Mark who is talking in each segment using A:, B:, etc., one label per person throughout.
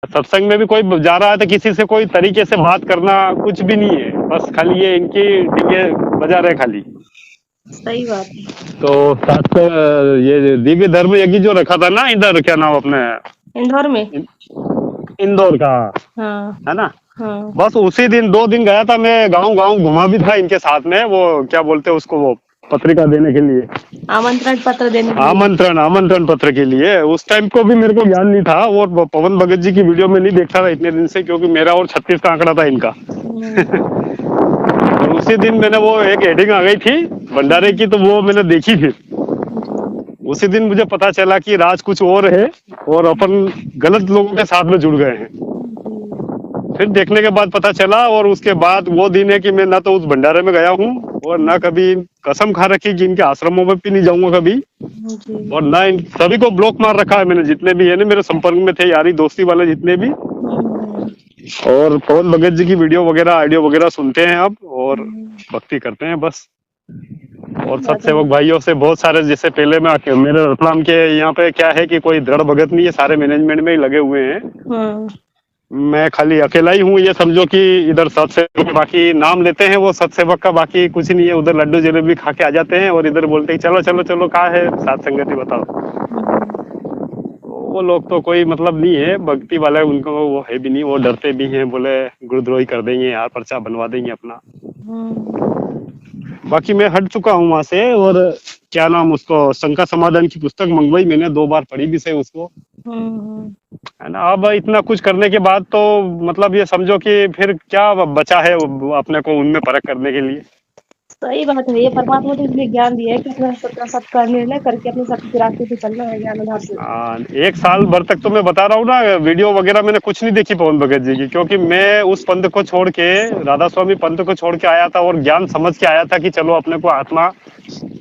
A: सत्संग में भी कोई जा रहा है तो किसी से कोई तरीके से बात करना कुछ भी नहीं है, बस खाली ये इनकी डीजे बजा रहे खाली।
B: सही बात है।
A: तो साथ ये दिव्य धर्म यज्ञ जो रखा था ना इधर, क्या नाम अपने
B: इंदौर में।
A: इंदौर का,
B: हाँ
A: है ना।
B: हाँ।
A: बस उसी दिन 2 दिन गया था मैं, गांव गांव घुमा भी था इनके साथ में, वो क्या बोलते हैं उसको, वो पत्रिका देने के लिए,
B: आमंत्रण पत्र देने के लिए।
A: आमंत्रण पत्र के लिए। उस टाइम को भी मेरे को ज्ञान नहीं था, और पवन भगत जी की वीडियो में नहीं देखता था इतने दिन से, क्योंकि मेरा और 36 का आंकड़ा था इनका। और उसी दिन मैंने वो एक हेडिंग आ गई थी भंडारे की, तो वो मैंने देखी फिर। उसी दिन मुझे पता चला कि राज कुछ और है, और अपन गलत लोगों के साथ में जुड़ गए हैं। फिर देखने के बाद पता चला, और उसके बाद वो दिन है कि मैं ना तो उस भंडारे में गया हूँ, और ना कभी कसम खा रखी कि इनके आश्रमों में भी नहीं जाऊंगा कभी,
B: जी।
A: और ना इन सभी को ब्लॉक मार रखा है मैंने, जितने भी है ना मेरे संपर्क में थे, यारी दोस्ती वाले जितने भी। और पवन भगत जी की वीडियो वगैरह, ऑडियो वगैरह सुनते हैं अब, और भक्ति करते हैं बस। और सत्सेवक भाइयों से बहुत सारे, जैसे पहले में मेरे रतलाम के यहाँ पे क्या है कि कोई दृढ़ भगत नहीं है, सारे मैनेजमेंट में ही लगे हुए हैं। मैं खाली अकेला ही हूँ, ये समझो कि इधर सत्सेवक बाकी नाम लेते हैं वो सत्सेवक का, बाकी कुछ नहीं है। उधर लड्डू जलेबी खा के आ जाते हैं, और इधर बोलते हैं चलो चलो चलो, कहाँ है साथ संगति बताओ। वो लोग तो कोई मतलब नहीं है भक्ति वाले, उनको वो है भी नहीं, वो डरते भी हैं, बोले गुरुद्रोही कर देंगे यार, पर्चा बनवा देंगे अपना। बाकी मैं हट चुका हूँ वहां से, और क्या नाम उसको, शंका समाधान की पुस्तक मंगवाई मैंने, 2 बार पढ़ी भी सही उसको, है ना। अब इतना कुछ करने के बाद तो मतलब ये समझो कि फिर क्या बचा है अपने को उनमें परख करने के लिए।
B: सही बात है। ये परमात्मा तो इसलिए ज्ञान दिया है कि अपना सबका सबका निर्णय करके अपने सत्य के रास्ते पे चलना है, ज्ञान आधार से।
A: 1 साल भर तक तो मैं बता रहा हूँ ना, वीडियो वगैरह मैंने कुछ नहीं देखी पवन भगत जी की, क्योंकि मैं उस पंथ को छोड़ के, राधा स्वामी पंथ को छोड़ के आया था, और ज्ञान समझ के आया था कि चलो अपने को आत्मा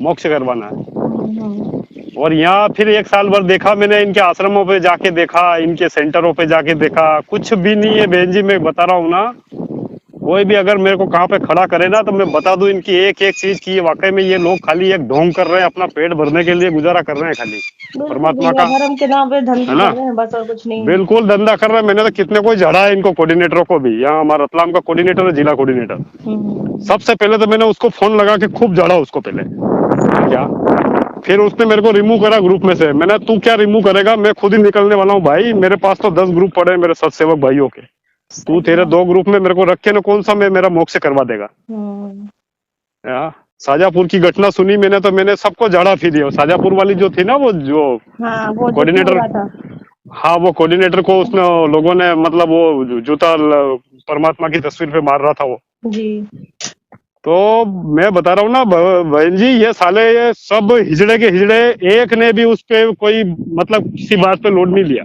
A: मोक्ष करवाना है। और यहाँ फिर 1 साल भर देखा मैंने, इनके आश्रमों पे जाके देखा, इनके सेंटरों पे जाके देखा, कुछ भी नहीं है बहन जी, मैं बता रहा हूँ ना। कोई भी अगर मेरे को कहाँ पे खड़ा करे ना, तो मैं बता दूं इनकी एक एक चीज की, वाकई में ये लोग खाली एक ढोंग कर रहे हैं, अपना पेट भरने के लिए गुजारा कर रहे हैं खाली, परमात्मा का,
B: धर्म के नाम पे धंधा
A: है ना।
B: कर रहे हैं बस, और कुछ नहीं।
A: बिल्कुल धंधा कर रहे हैं। मैंने तो कितने कोई झड़ा है इनको, कोऑर्डिनेटरों को भी। यहाँ हमारा रतलाम का कोऑर्डिनेटर है, जिला कोऑर्डिनेटर, सबसे पहले तो मैंने उसको फोन लगा के खूब झड़ा उसको पहले, क्या फिर उसने मेरे को रिमूव करा ग्रुप में से। मैंने, तू क्या रिमूव करेगा, मैं खुद ही निकलने वाला हूँ भाई, मेरे पास तो 10 ग्रुप पड़े हैं मेरे सत्सेवक भाइयों के, तू तेरे 2 ग्रुप में मेरे को रख के ना, कौन सा मैं मेरा मोक्ष करवा देगा। शाजापुर की घटना सुनी मैंने, तो मैंने सबको झाड़ा फिर दिया। शाजापुर वाली जो थी ना, वो जो कोऑर्डिनेटर, हाँ वो कोऑर्डिनेटर को उसने लोगों ने मतलब वो जूता परमात्मा की तस्वीर पे मार रहा था वो जी। तो मैं बता रहा हूँ ना बहन जी, ये साले ये सब हिजड़े के हिजड़े, एक ने भी उस पे कोई मतलब किसी बात पे लोड नहीं लिया।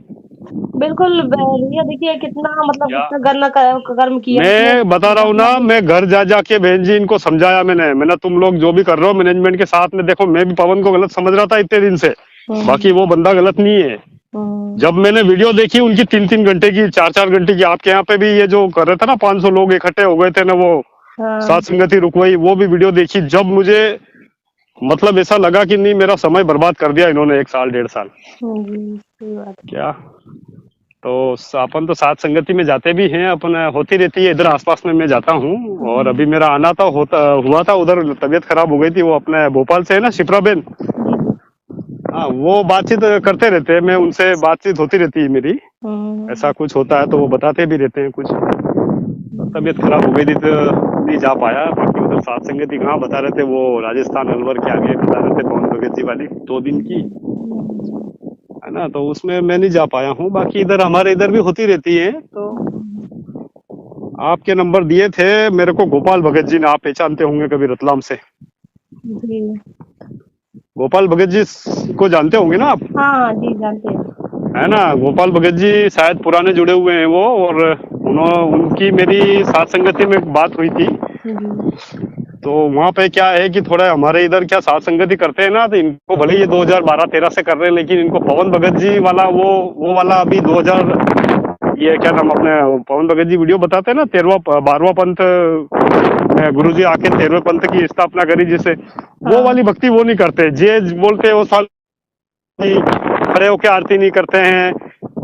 B: बिल्कुल भैया, देखिए कितना मतलब कितना कर्म किया।
A: मैं बता रहा हूँ ना, मैं घर जा जाके बहन जी इनको समझाया मैंने तुम लोग जो भी कर रहे हो मैनेजमेंट के साथ में, देखो मैं भी पवन को गलत समझ रहा था इतने दिन से, बाकी वो बंदा गलत नहीं है। जब मैंने वीडियो देखी उनकी 3-3 घंटे की, 4-4 घंटे की, आपके यहाँ पे भी ये जो कर रहे थे ना, 500 लोग इकट्ठे हो गए थे ना, वो सात संगति रुकवाई, वो भी वीडियो देखी। जब मुझे मतलब ऐसा लगा कि नहीं, मेरा समय बर्बाद कर दिया इन्होंने 1 साल 1.5 साल। क्या तो अपन तो सात संगति में जाते भी हैं, अपन होती रहती है इधर आसपास में, मैं जाता हूँ। और अभी मेरा आना तो हुआ था उधर, तबीयत खराब हो गई थी। वो अपने भोपाल से है ना, शिप्रा बेन, हाँ वो बातचीत करते रहते हैं, मैं उनसे बातचीत होती रहती है मेरी। ऐसा कुछ होता है तो वो बताते भी रहते हैं कुछ। तबीयत खराब हो गई थी तो नहीं जा पाया। बाकी उधर सात संगति कहाँ बता रहे थे, वो राजस्थान अलवर के आगे बता रहे थे, पवन भगत जी वाली 2 दिन की, है ना। तो उसमें मैं नहीं जा पाया हूँ। बाकी इधर हमारे इधर भी होती रहती है। तो आपके नंबर दिए थे मेरे को गोपाल भगत जी ने, आप पहचानते होंगे कभी रतलाम से। गोपाल भगत जी को जानते होंगे ना आप? हाँ जी जानते हैं, है ना। गोपाल भगत जी शायद पुराने जुड़े हुए हैं वो, और उनकी मेरी सात संगति में बात हुई थी। तो वहाँ पे क्या है कि थोड़ा हमारे इधर क्या सात संगति करते हैं ना, तो इनको भले ये 2012-13 से कर रहे हैं, लेकिन इनको पवन भगत जी वाला वो वाला अभी 2000, ये क्या नाम अपने पवन भगत जी वीडियो बताते हैं ना, 12वां पंथ में गुरु जी आके 13वें पंथ की स्थापना करी जिसे, वो वाली भक्ति वो नहीं करते। जे बोलते हैं वो साल खड़े होके आरती नहीं करते हैं,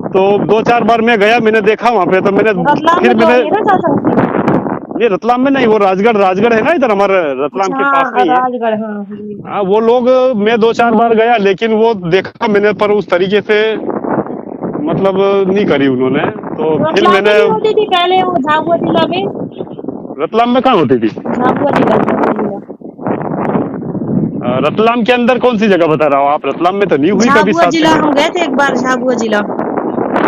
A: तो 2-4 बार मैं गया, मैंने देखा वहाँ पे, तो मैंने
B: रतलाम
A: फिर
B: में तो
A: मैंने
B: होंगे ना सत्संग।
A: ये रतलाम में नहीं, वो राजगढ़ है ना, इधर हमारे रतलाम
B: अच्छा
A: के पास में
B: हाँ
A: ही है।
B: राजगढ़, हाँ जी।
A: हाँ वो लोग, मैं 2-4 बार गया, लेकिन वो देखा मैंने, पर उस तरीके से मतलब नहीं करी उन्होंने। तो फिर
B: रतलाम में
A: मैंने,
B: नहीं होती थी पहले, वो झाबुआ जिला में।
A: रतलाम में कहाँ होती थी?
B: झाबुआ जिला।
A: रतलाम के अंदर कौन सी जगह बता रहा हो आप? रतलाम में तो नहीं हुई कभी
B: झाबुआ
A: साथ
B: जिला
A: में।
B: हम गए थे एक बार, झाबुआ जिला।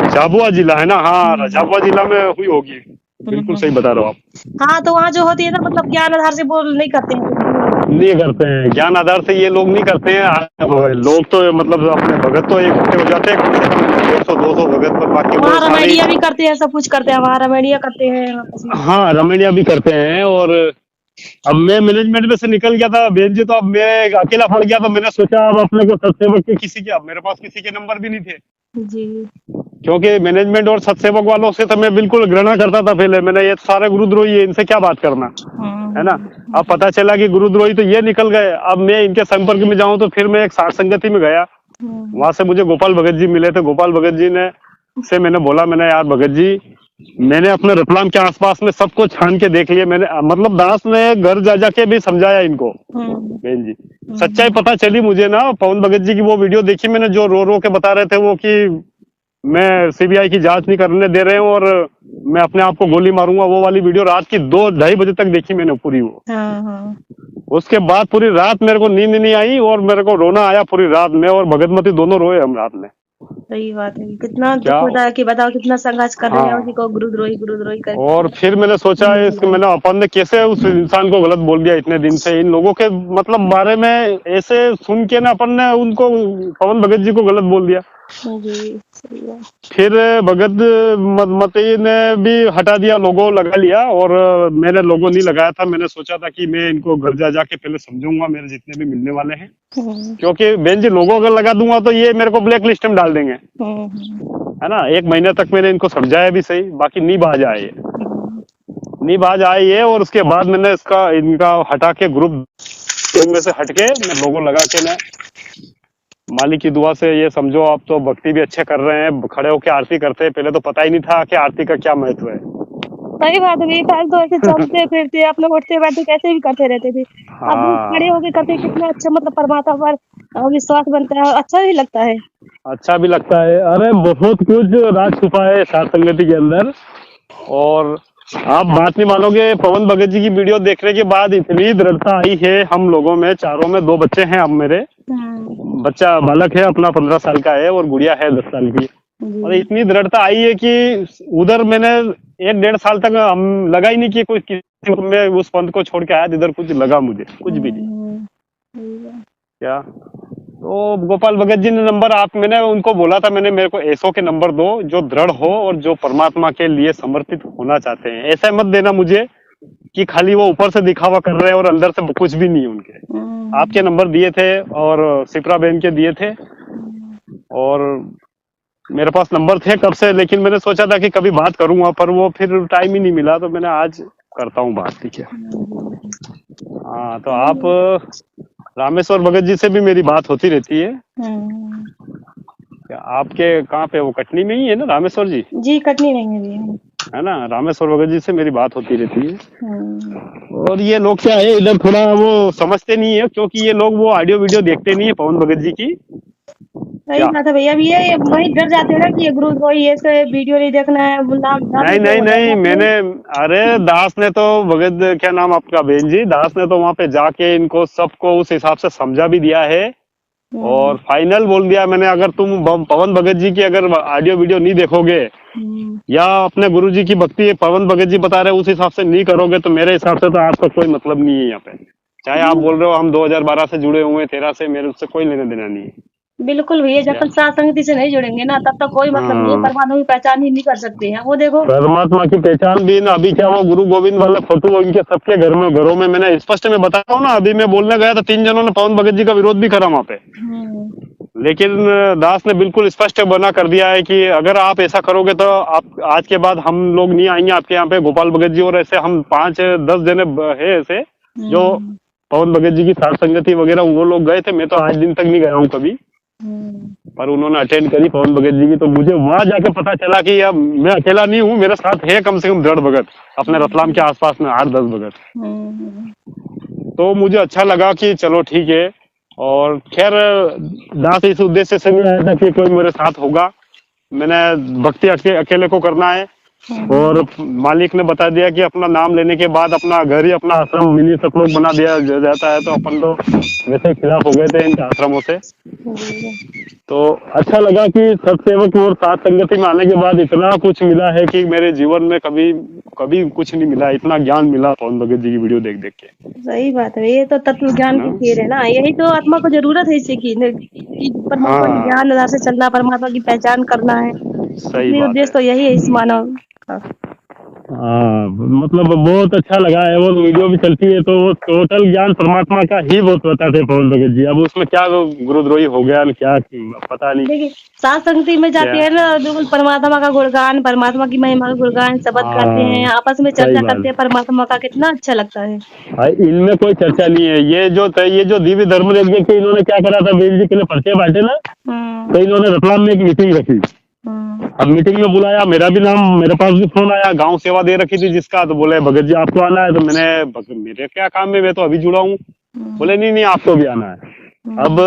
A: झाबुआ जिला है ना, हाँ
B: हम्म
A: झाबुआ जिला में हुई होगी। बिल्कुल सही
B: हम्म।
A: बता रहे हो आप।
B: हाँ तो वहाँ जो होती है ना, मतलब ज्ञान आधार से बोल नहीं करते हैं कुछ भी।
A: नहीं करते हैं ज्ञान आधार से, ये लोग नहीं करते हैं। लोग तो मतलब अपने भगत तो इकट्ठे हो जाते हैं, कम से कम 100-200 भगत, पर बाकी वो
B: वहाँ
A: सारे।
B: रमेडिया भी करते हैं, सब कुछ करते हैं, वहाँ रमेडिया करते हैं आपस में।
A: हाँ रमणिया भी करते हैं। और अब मैं मैनेजमेंट में से निकल गया था बहन जी, तो अब मैं अकेला पड़ गया, तो मैंने सोचा अब अपने को सत्सेवक के किसी के, अब मेरे पास किसी के नंबर भी नहीं थे,
B: जी।
A: क्योंकि मैनेजमेंट और सत्सेवक वालों से तो मैं बिल्कुल घृणा करता था पहले। मैंने ये सारे गुरुद्रोही है, इनसे क्या बात करना, है ना। अब पता चला कि गुरुद्रोही तो ये निकल गए, अब मैं इनके संपर्क में जाऊं, तो फिर मैं एक साठ संगति में गया। वहां से मुझे गोपाल भगत जी मिले थे। गोपाल भगत जी ने से मैंने बोला, मैंने यार भगत जी, मैंने अपने रतलाम के आसपास में सबको छान के देख लिया मैंने, मतलब दास ने घर जा जाके भी समझाया इनको बहन जी। सच्चाई पता चली मुझे ना, पवन भगत जी की वो वीडियो देखी मैंने, जो रो रो के बता रहे थे वो कि मैं सीबीआई की जांच नहीं करने दे रहे हूँ और मैं अपने आप को गोली मारूंगा, वो वाली वीडियो रात की 2-2:30 बजे तक देखी मैंने पूरी वो।
B: हाँ हाँ।
A: उसके बाद पूरी रात मेरे को नींद नहीं आई, और मेरे को रोना आया पूरी रात में, और भगतमती दोनों रोए हम रात में।
B: सही बात है, कितना दुख
A: क्या,
B: होता है कि बताओ कितना संघर्ष कर रहे हैं,
A: हाँ।
B: उसी को गुरुद्रोही
A: और
B: करके।
A: फिर मैंने सोचा इसके, मैंने अपन ने कैसे उस इंसान को गलत बोल दिया इतने दिन से, इन लोगों के मतलब बारे में ऐसे सुन के ना, अपन ने उनको, पवन भगत जी को गलत बोल दिया।
B: जी सही बात।
A: फिर भगत मती ने भी हटा दिया, लोगो लगा लिया, और मैंने लोगो नहीं लगाया था। मैंने सोचा था कि मैं इनको घर जा जाके पहले समझूंगा, मेरे जितने भी मिलने वाले हैं, क्योंकि बहन जी लोगो अगर लगा दूंगा तो ये मेरे को ब्लैक लिस्ट में डाल देंगे, है ना। 1 महीने तक मैंने इनको समझाया भी सही, बाकी नहीं बाज आए ये, नहीं बाज आए ये। और उसके बाद मैंने इसका इनका हटा के ग्रुप में से हट के मैं लोगो लगा के, मैं मालिक की दुआ से ये समझो आप तो भक्ति भी अच्छे कर रहे हैं, खड़े होके आरती करते हैं। पहले तो पता ही नहीं था कि आरती का क्या महत्व है।
B: सही बात है, पहले तो ऐसे चलते फिरते अपने उठते बैठते कैसे भी करते रहते थे। अब खड़े
A: हाँ
B: होके करते कितना अच्छा, मतलब परमात्मा पर विश्वास बनता है, अच्छा भी लगता है।
A: अच्छा भी लगता है। अरे बहुत कुछ राज छुपा है सात संगति के अंदर। और आप बात नहीं मानोगे, पवन भगत जी की वीडियो देखने के बाद इतनी दृढ़ता आई है हम लोगों में, चारों में 2 बच्चे हैं अब मेरे, बच्चा बालक है अपना 15 साल का है, और गुड़िया है 10 साल की। और इतनी दृढ़ता आई है कि उधर मैंने 1-1.5 साल तक हम लगा ही नहीं कि कोई किसी को, मैं उस पंथ को छोड़ के आया, इधर कुछ लगा मुझे कुछ भी नहीं। क्या, तो गोपाल भगत जी ने नंबर, आप, मैंने उनको बोला था, मैंने मेरे को ऐसो के नंबर दो जो दृढ़ हो और जो परमात्मा के लिए समर्पित होना चाहते हैं। ऐसा मत देना मुझे कि खाली वो ऊपर से दिखावा कर रहे हैं और अंदर से कुछ भी नहीं उनके। आपके नंबर दिए थे और सिप्रा बहन के दिए थे, और मेरे पास नंबर थे कब से, लेकिन मैंने सोचा था कि कभी बात करूंगा, पर वो फिर टाइम ही नहीं मिला, तो मैंने आज करता हूँ बात, ठीक है। हाँ तो आप रामेश्वर भगत जी से भी मेरी बात होती रहती है। क्या आपके कहाँ पे, वो कटनी में ही है ना रामेश्वर जी?
B: जी कटनी नहीं है भी,
A: है ना, रामेश्वर भगत जी से मेरी बात होती रहती है। और ये लोग क्या है, इधर थोड़ा वो समझते नहीं है, क्योंकि ये लोग वो ऑडियो वीडियो देखते नहीं है पवन भगत जी की।
B: सही बात है भैया। अब ये वही डर जाते हैं ना कि ये गुरुद्रोही ऐसे वीडियो नहीं देखना है, नाम
A: नहीं नहीं नहीं, मैंने, अरे दास ने तो, भगत क्या नाम आपका बहन जी, दास ने तो वहां पे जाके इनको सबको उस हिसाब से समझा भी दिया है, और फाइनल बोल दिया मैंने, अगर तुम पवन भगत जी की अगर ऑडियो वीडियो नहीं देखोगे या अपने गुरु जी की भक्ति पवन भगत जी बता रहे उस हिसाब से नहीं करोगे, तो मेरे हिसाब से तो आपका कोई मतलब नहीं है यहाँ पे। चाहे आप बोल रहे हो हम 2012 से जुड़े हुए हैं, 13 से, मेरे उससे कोई लेना देना नहीं है।
B: बिल्कुल भैया, जब तक सात संगति से नहीं जुड़ेंगे ना तब तक कोई मतलब नहीं है, परमात्मा की पहचान ही नहीं कर सकते हैं। वो देखो
A: परमात्मा की पहचान भी ना, अभी क्या वो गुरु गोविंद वाले फोटो उनके सबके घरों में मैंने स्पष्ट में बता रहा हूँ ना, अभी मैं बोलने गया था 3 जनों ने पवन भगत जी का विरोध भी करा वहाँ पे, लेकिन दास ने बिल्कुल स्पष्ट बना कर दिया है कि अगर आप ऐसा करोगे तो आप आज के बाद हम लोग नहीं आएंगे आपके यहाँ पे। गोपाल भगत जी और ऐसे हम 5-10 जने है ऐसे जो पवन भगत जी की साथ संगति वगैरह वो लोग गए थे, मैं तो आज दिन तक नहीं गया हूँ कभी, पर उन्होंने अटेंड करी पवन भगत जी की, तो मुझे वहां जाके पता चला कि अब मैं अकेला नहीं हूँ, मेरे साथ है कम से कम 10 भगत अपने रतलाम के आसपास में, 8-10 भगत। तो मुझे अच्छा लगा कि चलो ठीक है। और खैर दास इस उद्देश्य से नहीं आया था कि कोई मेरे साथ होगा, मैंने भक्ति अकेले को करना है। और मालिक ने बता दिया कि अपना नाम लेने के बाद अपना घर ही अपना आश्रम मिनी सतलोक बना दिया जाता है, तो अपन तो वैसे खिलाफ हो गए थे इन आश्रमों से। तो अच्छा लगा कि सत्सेवक और साथ संगति में आने के बाद इतना कुछ मिला है कि मेरे जीवन में कभी कभी कुछ नहीं मिला, इतना ज्ञान मिला पवन भगत जी की वीडियो देख देख के।
B: सही बात है, ये तो तत्व ज्ञान की खेल है ना, यही तो आत्मा को जरूरत है इसी की, कि परमात्मा के ज्ञान आधार से चलना, परमात्मा की पहचान करना है।
A: सही बात
B: उद्देश्य तो यही है इस मानव का।
A: हाँ, मतलब बहुत अच्छा लगा है। वो वीडियो भी चलती है तो वो टोटल ज्ञान परमात्मा का ही बहुत बताते पवन भगत जी। अब उसमें क्या वो गुरुद्रोही हो गया क्या पता नहीं।
B: देखिए सात संगति में जाते हैं ना, बिल्कुल परमात्मा का गुणगान, परमात्मा की महिमा का गुणगान शब्द करते हैं, आपस में चर्चा करते हैं परमात्मा का, कितना अच्छा लगता है।
A: इनमें कोई चर्चा नहीं है। ये जो दिव्य धर्म यज्ञ के इन्होंने क्या करा था, बेल जी के लिए पर्चे बांटे ना, तो इन्होंने रतलाम में एक मीटिंग रखी। अब मीटिंग में बुलाया, मेरा भी नाम, मेरे पास भी फोन आया, गांव सेवा दे रखी थी जिसका, तो बोले भगत जी आपको आना है। तो मैंने, मेरे क्या काम में, मैं तो अभी जुड़ा हूँ। बोले नहीं आपको भी आना है। अब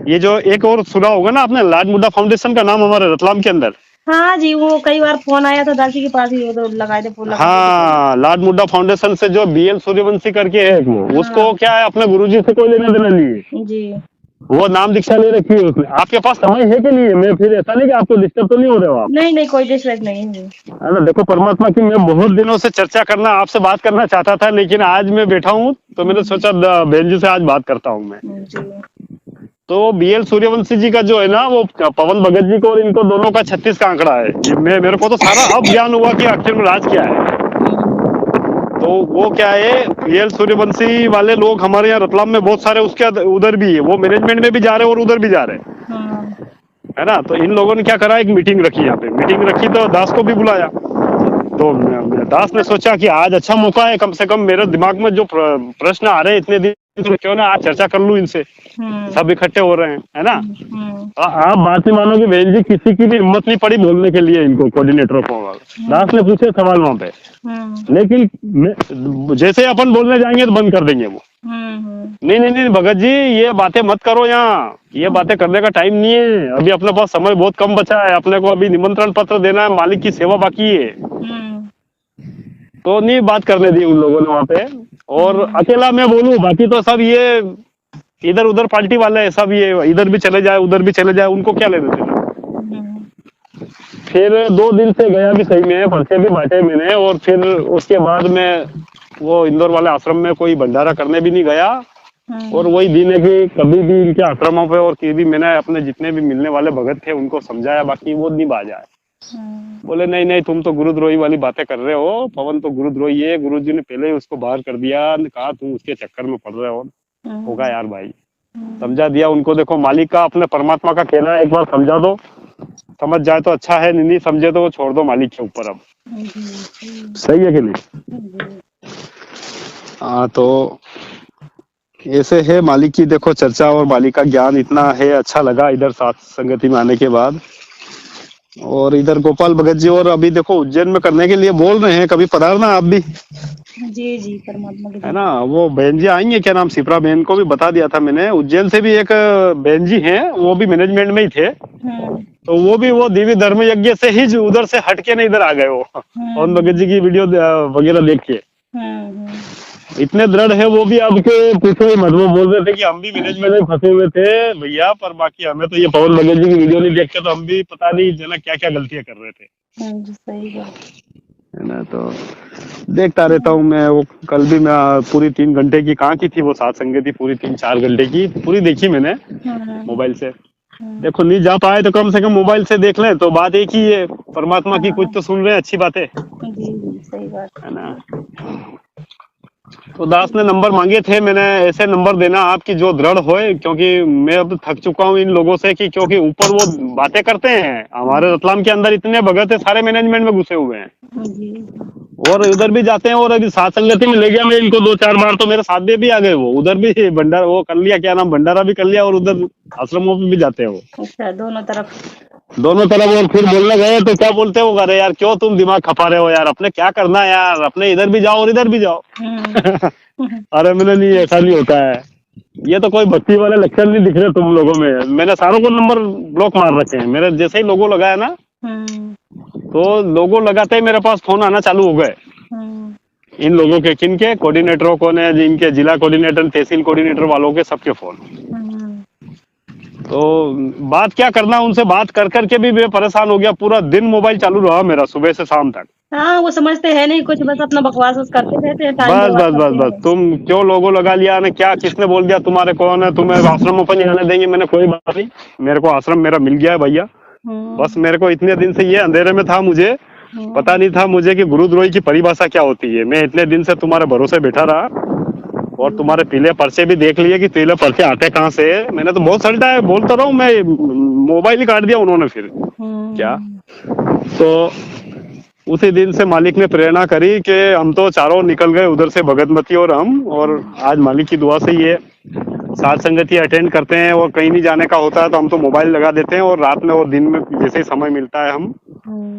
A: ये जो एक और सुना होगा ना आपने, लाड मुड्डा फाउंडेशन का नाम हमारे रतलाम के अंदर।
B: हाँ जी, वो कई बार फोन आया था दासी के पास ही, वो तो लगाए थे फूल।
A: हाँ, लाड मुड्डा फाउंडेशन से जो BL सूर्यवंशी करके है वो, उसको क्या है अपने गुरुजी से कोई लेना देना नहीं है
B: जी।
A: वो नाम दीक्षा ले रखी है उसने। आपके पास समय है कि नहीं है? मैं फिर ऐसा नहीं कि आपको डिस्टर्ब तो नहीं हो रहे हो आप?
B: नहीं कोई डिस्टर्ब नहीं है
A: ना। देखो परमात्मा की मैं बहुत दिनों से चर्चा करना, आपसे बात करना चाहता था, लेकिन आज मैं बैठा हूँ तो मैंने सोचा बहन जी से आज बात करता हूँ मैं। तो BL सूर्यवंशी जी का जो है ना, वो पवन भगत जी को और इनको दोनों का 36 का आंकड़ा है। मेरे को तो सारा अब ज्ञान हुआ कि आखिर में राज क्या है। तो वो क्या है, BL सूर्यवंशी वाले लोग हमारे यहाँ रतलाम में बहुत सारे, उसके उधर भी है, वो मैनेजमेंट में भी जा रहे हैं और उधर भी जा रहे हैं, है ना। तो इन लोगों ने क्या करा, एक मीटिंग रखी, यहाँ पे मीटिंग रखी तो दास को भी बुलाया। तो दास ने सोचा कि आज अच्छा मौका है, कम से कम मेरे दिमाग में जो प्रश्न आ रहे हैं इतने दिन, क्यों ना आज चर्चा कर लूं इनसे। सब इकट्ठे हो रहे हैं, है ना। आप बात नहीं मानोगे बहन जी, किसी की भी हिम्मत नहीं पड़ी बोलने के लिए इनको, कोऑर्डिनेटरों को। दास ने पूछे सवाल वहां पे, लेकिन जैसे अपन बोलने जाएंगे तो बंद कर देंगे वो। नहीं भगत जी ये बातें मत करो, यहाँ ये बातें करने का टाइम नहीं है, अभी अपने पास समय बहुत कम बचा है, अपने को अभी निमंत्रण पत्र देना है, मालिक की सेवा बाकी है। तो नहीं बात करने दी उन लोगों ने वहां पे। और अकेला मैं बोलूं, बाकी तो सब ये इधर उधर पार्टी वाले है सब, ये इधर भी चले जाए उधर भी चले जाए, उनको क्या लेने देना। फिर 2 दिन से गया भी सही में, पर्चे भी बांटे मैंने, और फिर उसके बाद में वो इंदौर वाले आश्रम में कोई भंडारा करने भी नहीं गया। और वही दिन है कि कभी भी इनके आश्रमों पे और कि भी मैंने अपने जितने भी मिलने वाले भगत थे उनको समझाया, बाकी वो नहीं बाजा है। बोले नहीं तुम तो गुरुद्रोही वाली बातें कर रहे हो, पवन तो गुरुद्रोही है, गुरुजी ने पहले ही उसको बाहर कर दिया, कहा तुम उसके चक्कर में पड़ रहे हो। होगा यार भाई, समझा दिया उनको। देखो मालिक का, अपने परमात्मा का कहना है, एक बार समझा दो, समझ जाए तो अच्छा है, नहीं समझे तो वो छोड़ दो मालिक के ऊपर। अब सही है कि नहीं? हाँ, तो ऐसे है मालिक की देखो चर्चा, और मालिक का ज्ञान इतना है, अच्छा लगा इधर साथ संगति में आने के बाद। और इधर गोपाल भगत जी और अभी देखो उज्जैन में करने के लिए बोल रहे हैं, कभी पधारना आप भी।
B: जी परमात्मा के,
A: है ना। वो बहन जी आई है, क्या नाम, सिप्रा बहन को भी बता दिया था मैंने। उज्जैन से भी एक बहन जी हैं, वो भी मैनेजमेंट में ही थे। तो वो भी वो दिव्य धर्म यज्ञ से ही उधर से हटके नहीं इधर आ गए वो, और भगत जी की वीडियो वगैरह देख के इतने दृढ़ है वो भी। अब के पूछो ही मत, वो बोल रहे थे कि हम भी मैनेजमेंट में फंसे हुए थे भैया, पर बाकी हमें तो ये पवन भगत जी की वीडियो नहीं देख के तो हम भी पता नहीं जना क्या क्या गलतियां कर रहे थे।
B: सही बात
A: है ना। तो देखता रहता हूँ मैं। वो कल भी मैं पूरी 3 घंटे की कहाँ की थी वो सात संगति, पूरी 3-4 घंटे की पूरी देखी मैंने मोबाइल से। देखो नहीं जा पाए तो कम से कम मोबाइल से देख लें, तो बात एक ही है, परमात्मा की कुछ तो सुन रहे हैं, अच्छी बात है।
B: सही बात
A: है ना। तो दास ने नंबर मांगे थे, मैंने ऐसे नंबर देना आपकी जो दृढ़ होए, क्योंकि मैं अब थक चुका हूँ इन लोगों से कि क्योंकि ऊपर वो बातें करते हैं, हमारे रतलाम के अंदर इतने भगत है सारे मैनेजमेंट में घुसे हुए हैं और उधर भी जाते हैं। और अभी सात संगति में ले गया मैं इनको 2-4 बार, तो मेरे साथ भी आ गए वो, उधर भी भंडारा वो कर लिया, क्या नाम, भंडारा भी कर लिया और उधर आश्रमों में भी जाते हैं वो
B: अच्छा, दोनों तरफ।
A: दोनों तरफ। और फिर बोलने गए तो क्या बोलते हैं वो, अरे यार क्यों तुम दिमाग खपा रहे हो यार, अपने क्या करना है यार, अपने इधर भी जाओ और इधर भी जाओ।
B: हम्म।
A: अरे मैंने नहीं, ऐसा नहीं होता है, ये तो कोई भक्ति वाले लक्षण नहीं दिख रहे तुम लोगों में। मैंने सारों को नंबर ब्लॉक मार रखे हैं, मेरे जैसे ही लोगो लगाया ना
B: हम्म।
A: तो लोगो लगाते ही मेरे पास फोन आना चालू हो गए।
B: हम्म।
A: इन लोगों के, किन के, कोऑर्डिनेटरों को ने, जिनके जिला कोऑर्डिनेटर तहसील कोऑर्डिनेटर वालों के, सबके फोन।
B: हम्म।
A: तो बात क्या करना, उनसे बात कर करके भी मैं परेशान हो गया। पूरा दिन मोबाइल चालू रहा मेरा सुबह से शाम तक।
B: हाँ, वो समझते हैं नहीं कुछ, बस अपना बकवास बस करते रहते हैं, टाइम
A: बस
B: बर्बाद
A: बस बस
B: करते
A: बस,
B: हैं।
A: तुम क्यों लोगो लगा लिया ने, क्या किसने बोल दिया तुम्हारे कौन है, तुम्हें आश्रमों पर नहीं आने देंगे। मैंने कोई बात नहीं, मेरे को आश्रम मेरा मिल गया है भैया। बस मेरे को इतने दिन से ये अंधेरे में था, मुझे पता नहीं था मुझे कि गुरुद्रोही की परिभाषा क्या होती है। मैं इतने दिन से तुम्हारे भरोसे बैठा रहा और तुम्हारे पीले पर्चे भी देख लिए कि पीले पर्चे आते कहाँ से है। मैंने तो बहुत सल्टा है, बोलता रहा हूँ मैं, मोबाइल ही काट दिया उन्होंने फिर क्या। तो उसी दिन से मालिक ने प्रेरणा करी कि हम तो चारों निकल गए उधर से, भगतमती और हम। और आज मालिक की दुआ से ये साथ संगति अटेंड करते हैं, और कहीं नहीं जाने का होता है तो हम तो मोबाइल लगा देते हैं, और रात में और दिन में जैसे ही समय मिलता है हम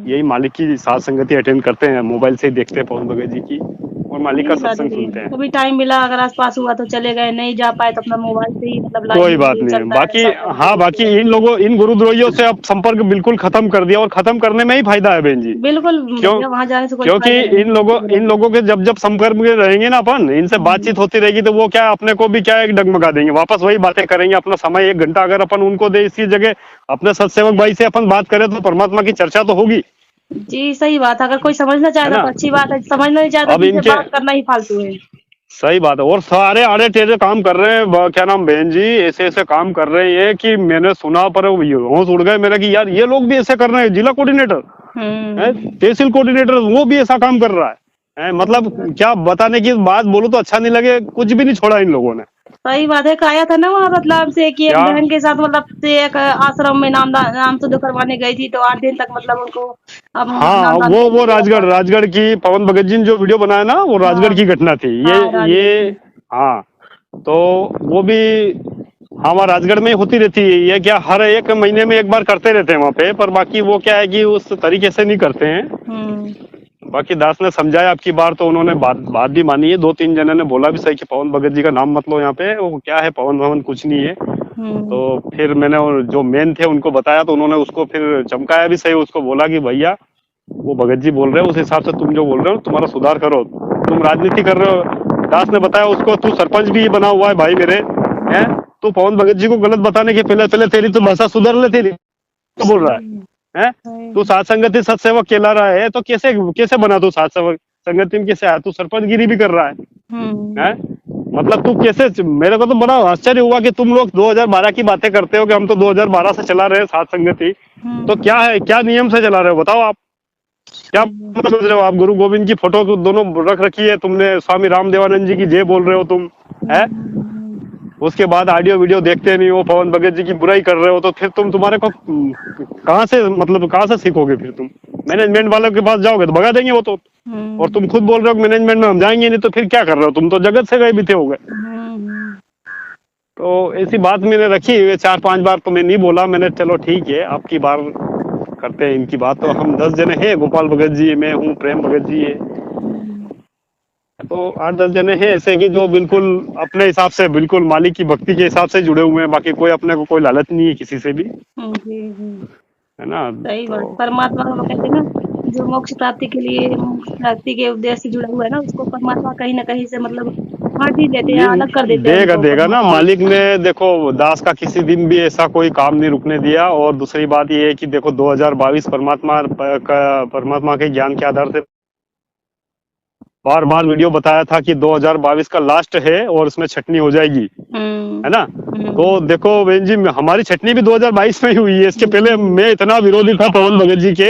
A: यही मालिक की साथ संगति अटेंड करते हैं, मोबाइल से ही देखते हैं पवन भगत जी की और मालिक का सत्संग सुनते हैं।
B: कभी टाइम मिला, अगर आसपास हुआ तो चले गए, नहीं जा पाए तो अपना मोबाइल से ही मतलब लाइव
A: कोई बात
B: वीडियो
A: नहीं है।
B: चलता
A: बाकी
B: रहता है।
A: हाँ, बाकी इन लोगों, इन गुरुद्रोहियों से अब संपर्क बिल्कुल खत्म कर दिया, और खत्म करने में ही फायदा है बहन जी।
B: बिल्कुल,
A: क्यों?
B: वहां जाने से कोई
A: क्योंकि
B: फायदा नहीं।
A: इन लोगों के जब जब संपर्क में रहेंगे ना अपन, इनसे बातचीत होती रहेगी तो वो क्या अपने को भी क्या एक डगमगा देंगे, वापस वही बातें करेंगे। अपना समय 1 घंटा अगर अपन उनको दे, इसी जगह अपने सत्सेवक भाई से अपन बात करें तो परमात्मा की चर्चा तो होगी।
B: जी सही बात है, अगर कोई समझना
A: है
B: चाहता
A: ना?
B: तो अच्छी बात है, समझना नहीं चाहता
A: अब
B: तो
A: इनके,
B: बात करना ही फालतू है।
A: सही बात है। और सारे आड़े टेढ़े काम कर रहे हैं, क्या नाम बहन जी, ऐसे ऐसे काम कर रहे हैं कि मैंने सुना पर होश उड़ गए मेरा कि यार ये लोग भी ऐसे कर रहे हैं। जिला कोऑर्डिनेटर है, तहसील कोऑर्डिनेटर, वो भी ऐसा काम कर रहा है। मतलब क्या बताने की बात बोलूं तो अच्छा नहीं लगे, कुछ भी नहीं छोड़ा इन लोगों ने।
B: सही बात है, आया था ना वहाँ रतलाम से कि एक
A: क्या?
B: बहन के साथ मतलब से एक आश्रम में नाम शुद्ध करवाने गई थी, तो 8 दिन तक मतलब उनको अब
A: हाँ,
B: नामदान
A: वो राजगढ़ की पवन भगत जी ने जो वीडियो बनाया ना, वो राजगढ़ की घटना थी। ये हाँ, तो वो भी हाँ वहाँ राजगढ़ में होती रहती है। ये क्या हर 1 महीने में एक बार करते रहते हैं वहाँ पे, पर बाकी वो क्या है कि उस तरीके से नहीं करते हैं। बाकी दास ने समझाया आपकी बार, तो उन्होंने बात भी मानी है। 2-3 जने ने बोला भी सही कि पवन भगत जी का नाम मत लो यहाँ पे, वो क्या है पवन भवन कुछ नहीं है। तो फिर मैंने जो मेन थे उनको बताया, तो उन्होंने उसको फिर चमकाया भी सही, उसको बोला कि भैया वो भगत जी बोल रहे हो, उस हिसाब से तुम जो बोल रहे हो तुम्हारा सुधार करो, तुम राजनीति कर रहे हो। दास ने बताया उसको, तू सरपंच भी बना हुआ है भाई मेरे, हैं तू पवन भगत जी को गलत बताने के पहले तेरी तो भाषा सुधर ले, तेरी तो बोल रहा है तू साथ संगति सत्सेवक कहला रहा है, तो कैसे बना तू साथ संगति में, कैसे आया तू सरपंचगिरी भी कर रहा है? मतलब तू कैसे, मेरे को तो बड़ा आश्चर्य हुआ कि तुम लोग 2012 की बातें करते हो कि हम तो 2012 से चला रहे हैं साथ संगति। तो क्या है, क्या नियम से चला रहे हो बताओ आप, क्या समझ रहे हो आप? गुरु गोविंद की फोटो को दोनों रख रखी है तुमने, स्वामी रामदेवानंद जी की जय बोल रहे हो तुम, है? उसके बाद ऑडियो वीडियो देखते नहीं हो, पवन भगत जी की बुराई कर रहे हो, तो फिर तुम्हारे को कहाँ से, मतलब कहाँ से सीखोगे? फिर तुम मैनेजमेंट वालों के पास जाओगे तो भगा देंगे वो तो। और तुम खुद बोल रहे हो मैनेजमेंट में हम जाएंगे नहीं, तो फिर क्या कर रहे हो? तुम तो जगत से गए भी थे हो गए। तो ऐसी बात मैंने रखी 4-5 बार, तो मैं नहीं बोला, मैंने चलो ठीक है आपकी बार करते हैं इनकी बात। तो हम 10 जने हैं, गोपाल भगत जी, मैं हूँ, प्रेम भगत जी है, तो 8-10 जने हैं ऐसे कि जो बिल्कुल अपने हिसाब से, बिल्कुल मालिक की भक्ति के हिसाब से जुड़े हुए हैं। बाकी कोई अपने को कोई लालच नहीं है किसी से भी, है ना?
B: सही बात। परमात्मा को कहते हैं ना, जो मोक्ष प्राप्ति के लिए, मोक्ष प्राप्ति के उद्देश्य से जुड़ा हुआ है ना, उसको परमात्मा कहीं ना कहीं से मतलब हट ही देते हैं, अलग कर देते हैं।
A: देगा ना मालिक ने। देखो दास का किसी दिन भी ऐसा कोई काम नहीं रुकने दिया। और दूसरी बात ये है कि देखो 2022 परमात्मा के ज्ञान के आधार से बार बार वीडियो बताया था कि 2022 का लास्ट है और इसमें छटनी हो जाएगी, है ना? तो देखो बहन जी, हमारी छटनी भी 2022 में ही हुई है। इसके पहले मैं इतना विरोधी था पवन भगत जी के,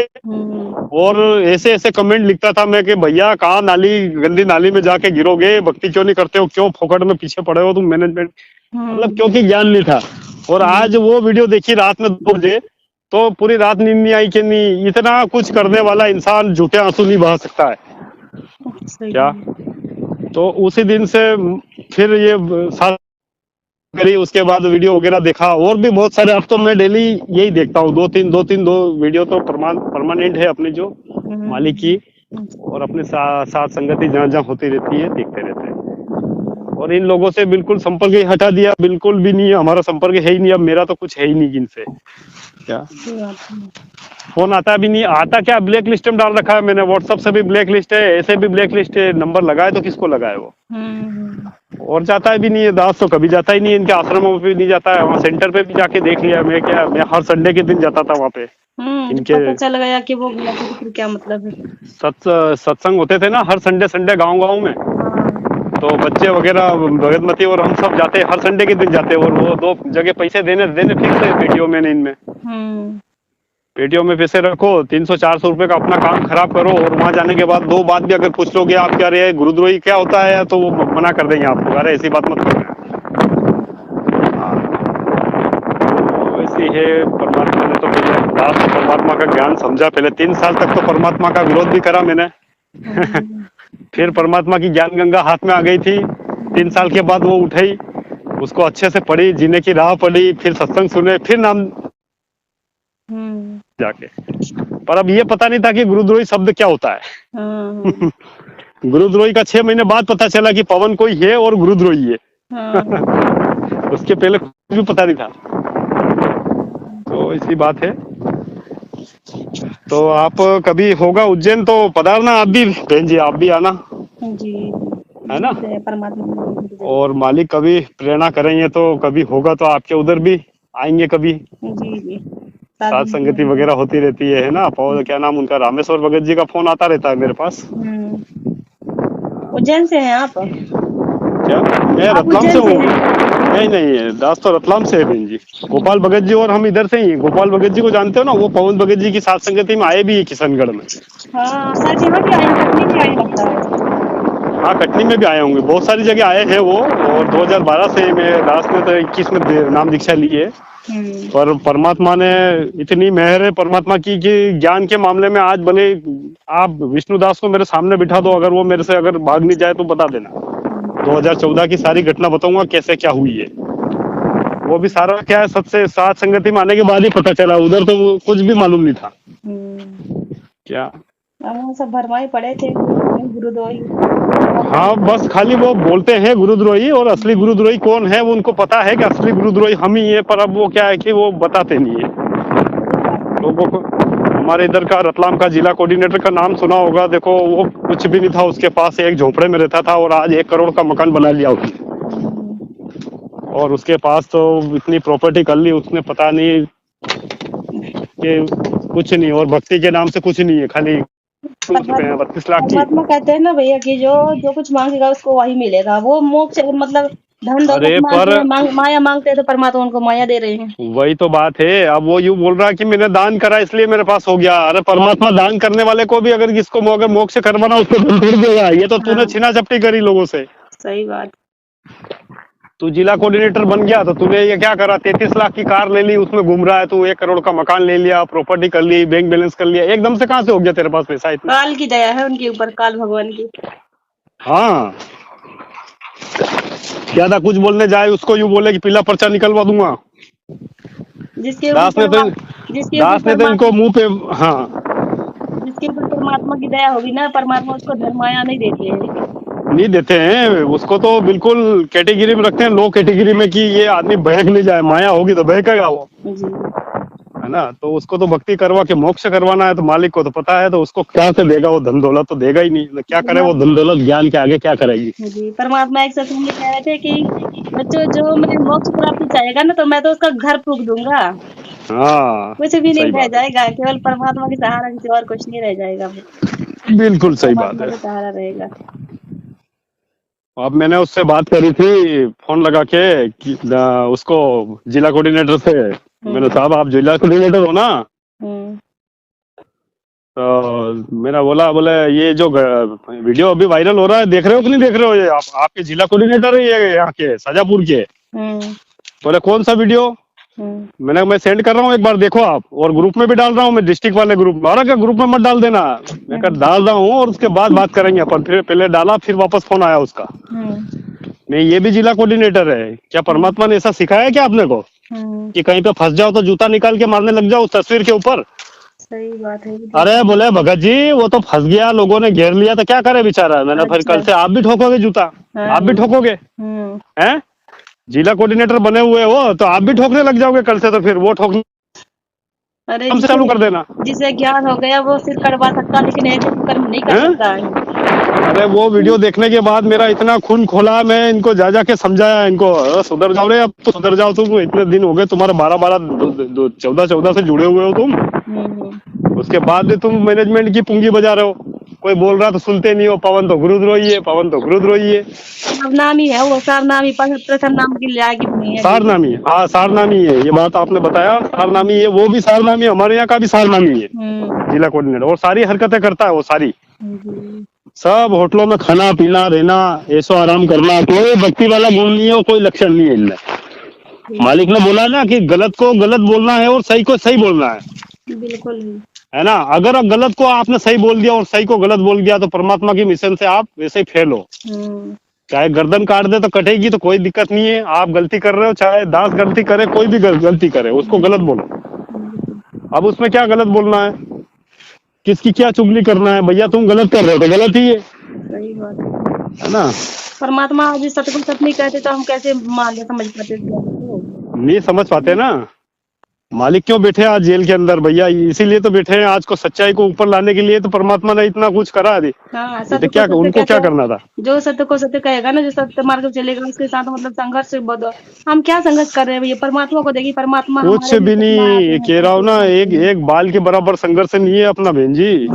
A: और ऐसे ऐसे कमेंट लिखता था मैं कि भैया कहाँ नाली, गंदी नाली में जाके गिरोगे, भक्ति क्यों नहीं करते हो, क्यों फोकट में पीछे पड़े हो तुम मैनेजमेंट, मतलब क्योंकि ज्ञान नहीं था। और आज वो वीडियो देखी रात में 2 बजे, तो पूरी रात नींद नहीं आई कि नहीं, इतना कुछ करने वाला इंसान झूठे आंसू नहीं बहा सकता है क्या? तो उसी दिन से फिर ये करी, उसके बाद वीडियो वगैरह देखा, और भी बहुत सारे। अब तो मैं डेली यही देखता हूँ, दो वीडियो तो परमानेंट है अपनी जो मालिक की, और अपने साथ संगति जहाँ जहाँ होती रहती है देखते रहते हैं। और इन लोगों से बिल्कुल संपर्क ही हटा दिया, बिल्कुल भी नहीं है, हमारा संपर्क है ही नहीं। अब मेरा तो कुछ है ही नहीं इनसे। क्या फोन आता भी नहीं, आता क्या, ब्लैक लिस्ट में डाल रखा है मैंने। व्हाट्सएप से भी ब्लैक लिस्ट है, ऐसे भी ब्लैक लिस्ट है। नंबर लगाए तो किसको लगाए वो। और जाता है भी नहीं है दास, तो कभी जाता ही नहीं है, इनके आश्रमों पे भी नहीं जाता है। वहाँ सेंटर पे भी जाके देख लिया मैं, क्या मैं हर संडे के दिन जाता था वहाँ पे। इनके
B: पता चल गया कि वो गलत है, तो फिर क्या मतलब है।
A: सत्संग होते थे ना हर संडे गांव में, तो बच्चे वगैरह भगतमती और हम सब जाते, हर संडे के दिन जाते। और वो 2 जगह पैसे देने फिक्स है पेटियों में, इनमें पेटियों में पैसे रखो, 300-400 रुपए का अपना काम खराब करो, और वहां जाने के बाद 2 बात भी अगर पूछ लोगे आप, क्या रे गुरुद्रोही क्या होता है, तो वो मना कर देंगे आपको, अरे ऐसी बात मत करो। वैसे है परमात्मा ने तो मुझे दास परमात्मा का ज्ञान समझा। पहले 3 साल तक तो परमात्मा का विरोध भी करा मैंने। फिर परमात्मा की ज्ञान गंगा हाथ में आ गई थी। 3 साल के बाद वो उठाई, उसको अच्छे से पढ़ी, जीने की राह पढ़ी, फिर सत्संग सुने, फिर नाम जाके। पर अब ये पता नहीं था कि गुरुद्रोही शब्द क्या होता है। गुरुद्रोही का 6 महीने बाद पता चला कि पवन कोई है और गुरुद्रोही है। उसके पहले कुछ भी पता नहीं था। तो इसी बात है। तो आप कभी होगा उज्जैन तो पधारना, आप भी बहन जी, आप भी आना
B: जी,
A: है ना।
B: परमात्मा
A: और मालिक कभी प्रेरणा करेंगे तो कभी होगा तो आपके उधर भी आएंगे कभी।
B: जी
A: साथ संगति वगैरह होती रहती है ना। और क्या नाम उनका, रामेश्वर भगत जी का फोन आता रहता है मेरे पास।
B: उज्जैन से हैं आप?
A: क्या मैं रतलाम से हूँ। नहीं दास तो रतलाम से है बहन जी। गोपाल भगत जी और हम इधर से ही। गोपाल भगत जी को जानते हो ना, वो पवन भगत जी की साथ संगति में आए भी है किशनगढ़ में।
B: शायद यहाँ भी आए, कटनी भी आए लगता है।
A: हाँ कटनी में भी आए होंगे, बहुत सारी जगह आए हैं वो। और 2012 से मैं दास ने तो 21 में नाम दीक्षा ली है। पर परमात्मा ने इतनी मेहर है परमात्मा की कि ज्ञान के मामले में आज भले आप विष्णुदास को मेरे सामने बिठा दो, अगर वो मेरे से अगर भाग नहीं जाए तो बता देना। 2014 की सारी घटना बताऊंगा कैसे क्या हुई है। वो भी सारा क्या है, सबसे साथ संगति में आने के बाद ही पता चला, उधर तो कुछ भी मालूम नहीं था। क्या
B: सब भरमाई पड़े थे गुरुद्रोही।
A: हाँ बस खाली वो बोलते हैं गुरुद्रोही, और असली गुरुद्रोही कौन है वो उनको पता है कि असली गुरुद्रोही हम ही है। पर अब वो क्या है कि वो बताते नहीं है लोगों को। हमारे इधर का रतलाम का जिला कोऑर्डिनेटर का नाम सुना होगा, देखो वो कुछ भी नहीं था, उसके पास एक झोपड़े में रहता था और आज 1 करोड़ का मकान बना लिया उसने। और उसके पास तो इतनी प्रॉपर्टी कर ली उसने, पता नहीं कि कुछ नहीं, और भक्ति के नाम से कुछ नहीं है, खाली 32 लाख की।
B: परमात्मा कहते हैं ना भैया कि जो कुछ मांगेगा उसको वही मिलेगा। वो मोक्ष मतलब धन दौलत माया मांगते हैं तो परमात्मा उनको माया दे रहे हैं।
A: वही तो बात है। अब वो यूं बोल रहा है कि मैंने दान करा इसलिए मेरे पास हो गया। अरे परमात्मा दान करने वाले को भी अगर किसको अगर मोक्ष करवाना उसको धन छोड़ देगा। ये तो तूने छीना झपटी करी लोगों से।
B: सही बात।
A: तू जिला कोऑर्डिनेटर बन गया तो तूने ये क्या करा, 33 लाख की कार ले ली, उसमें घूम रहा है तू, 1 करोड़ का मकान ले लिया, प्रॉपर्टी कर ली, बैंक बैलेंस कर लिया, एकदम से कहाँ से हो गया तेरे पास पैसा इतना?
B: काल की दया है उनके ऊपर, काल भगवान की।
A: हाँ क्या था, कुछ बोलने जाए उसको यूं बोले कि पीला पर्चा निकलवा दूंगा। दास ने तो इनको मुंह पे, हाँ
B: जिसके ऊपर परमात्मा की दया होगी ना, परमात्मा उसको धर्म माया नहीं देते
A: हैं उसको तो बिल्कुल कैटेगरी में रखते हैं, लो कैटेगरी में, कि ये आदमी बहक नहीं जाए, माया होगी तो बहकेगा वो, है ना। तो उसको तो भक्ति करवा के मोक्ष करवाना है, तो मालिक को तो पता है, तो उसको क्या से देगा वो धन दौलत, तो देगा ही नहीं। क्या करे वो धन दौलत, ज्ञान के आगे क्या करेगी
B: जी। परमात्मा एक सत्संग में कह रहे थे कि बच्चों जो मैं मोक्ष प्राप्ति चाहेगा ना, तो मैं तो उसका घर फूंक दूंगा।
A: हाँ
B: कुछ भी नहीं रह जाएगा, केवल परमात्मा के सहारा से और कुछ नहीं रह जाएगा।
A: बिल्कुल सही बात है,
B: सहारा रहेगा।
A: अब मैंने उससे बात करी थी फोन लगा के कि उसको जिला कोऑर्डिनेटर से। मैंने साहब आप जिला कोऑर्डिनेटर हो ना, तो मेरा बोले ये जो वीडियो अभी वायरल हो रहा है देख रहे हो कि नहीं देख रहे हो, ये आपके जिला कोऑर्डिनेटर है ये यहाँ के शाजापुर के। बोले कौन सा वीडियो? मैं सेंड कर रहा हूँ, एक बार देखो आप, और ग्रुप में भी डाल रहा हूँ मैं, डिस्ट्रिक्ट वाले ग्रुप में। और क्या ग्रुप में मत डाल देना, मैं डाल रहा हूँ और उसके बाद बात करेंगे अपन। फिर पहले डाला, फिर वापस फोन आया उसका। मैं ये भी जिला कोऑर्डिनेटर है। क्या परमात्मा ने ऐसा सिखाया क्या आपने को कि कहीं पे फंस जाओ तो जूता निकाल के मारने लग जाओ उस तस्वीर के ऊपर?
B: सही बात है।
A: अरे बोले भगत जी वो तो फंस गया, लोगों ने घेर लिया तो क्या करे बेचारा। मैंने फिर
B: अच्छा।
A: कल से आप भी ठोकोगे जूता,
B: हाँ।
A: आप भी ठोकोगे हैं? जिला कोऑर्डिनेटर बने हुए हो तो आप भी ठोकने लग जाओगे कल से, तो फिर वो ठोकने
B: अरे
A: हमसे चालू कर देना।
B: जिसे ज्ञान हो गया वो सिर कटवा सकता, लेकिन ऐसे कर्म नहीं कर
A: हैं?
B: सकता है।
A: अरे वो वीडियो देखने के बाद मेरा इतना खून खोला, मैं इनको जा जा के समझाया इनको, सुधर जाओ रे, अब तो सुधर जाओ तुम, इतने दिन हो गए तुम्हारे 12-12 14-14 से जुड़े हुए हो तुम, उसके बाद भी तुम मैनेजमेंट की पुंगी बजा रहे हो। कोई बोल रहा तो सुनते नहीं हो। पवन तो गुरुद्रोही है, पवन तो गुरुद्रोही है।
B: अब नाम ही है वो, सारनामी प्रथम नाम की लायक नहीं है।
A: सारनामी, हाँ सारनामी है, ये बात आपने बताया, सारनामी है, वो भी सारनामी है, हमारे यहाँ का भी सारनामी है जिला कोऑर्डिनेटर। और सारी हरकतें करता है वो सारी, सब होटलों में खाना पीना रहना, ऐसो आराम करना, कोई भक्ति वाला गुण नहीं है और कोई लक्षण नहीं है इनमें। मालिक ने बोला ना कि गलत को गलत बोलना है और सही को सही बोलना है।
B: बिल्कुल
A: है ना? अगर गलत को आपने सही बोल दिया और सही को गलत बोल दिया तो परमात्मा की मिशन से आप वैसे ही फेल हो। चाहे गर्दन काट दे तो कटेगी, तो कोई दिक्कत नहीं है। आप गलती कर रहे हो, चाहे दास गलती करे, कोई भी गलती करे, उसको गलत बोलो। अब उसमें क्या गलत बोलना है, किसकी क्या चुगली करना है? भैया तुम गलत कर रहे हो तो गलत ही है।
B: सही बात
A: है ना?
B: परमात्मा आज सत्य को सत्य नहीं कहते तो हम कैसे मान ले समझ पाते?
A: नहीं समझ पाते ना। मालिक क्यों बैठे आज जेल के अंदर भैया? इसीलिए तो बैठे हैं आज को सच्चाई को ऊपर लाने के लिए। तो परमात्मा ने इतना कुछ करा अभी।
B: हाँ,
A: तो क्या उनको क्या करना था?
B: जो सत्य को सत्य कहेगा ना, जो सत्य मार्ग पे चलेगा, उसके साथ मतलब संघर्ष हम क्या संघर्ष कर रहे हैं भैया? परमात्मा को देखिए, परमात्मा
A: कुछ भी नहीं कह रहा हूँ ना, एक बाल के बराबर संघर्ष नहीं है अपना बहन जी।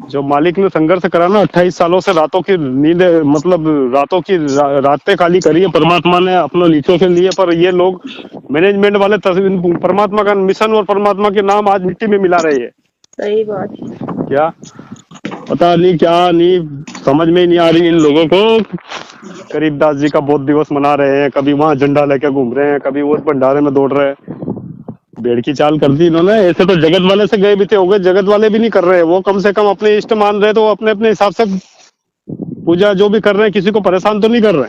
A: जो मालिक ने संघर्ष करा ना 28 सालों से, रातों की नींद, मतलब रातों की रातें काली करी है परमात्मा ने अपने नीचों के लिए। पर ये लोग मैनेजमेंट वाले परमात्मा का मिशन और परमात्मा के नाम आज मिट्टी में मिला रहे हैं।
B: सही बात।
A: क्या पता नहीं, क्या नहीं समझ में नहीं आ रही इन लोगों को। करीबदास जी का बौद्ध दिवस मना रहे हैं, कभी वहां झंडा लेके घूम रहे हैं, कभी उस भंडारे में दौड़ रहे हैं। भेड़ की चाल कर दी इन्होंने। ऐसे तो जगत वाले से गए बीते हो गए, जगत वाले भी नहीं कर रहे। वो कम से कम अपने इष्ट मान रहे, तो अपने अपने हिसाब से पूजा जो भी कर रहे हैं, किसी को परेशान तो नहीं कर रहे।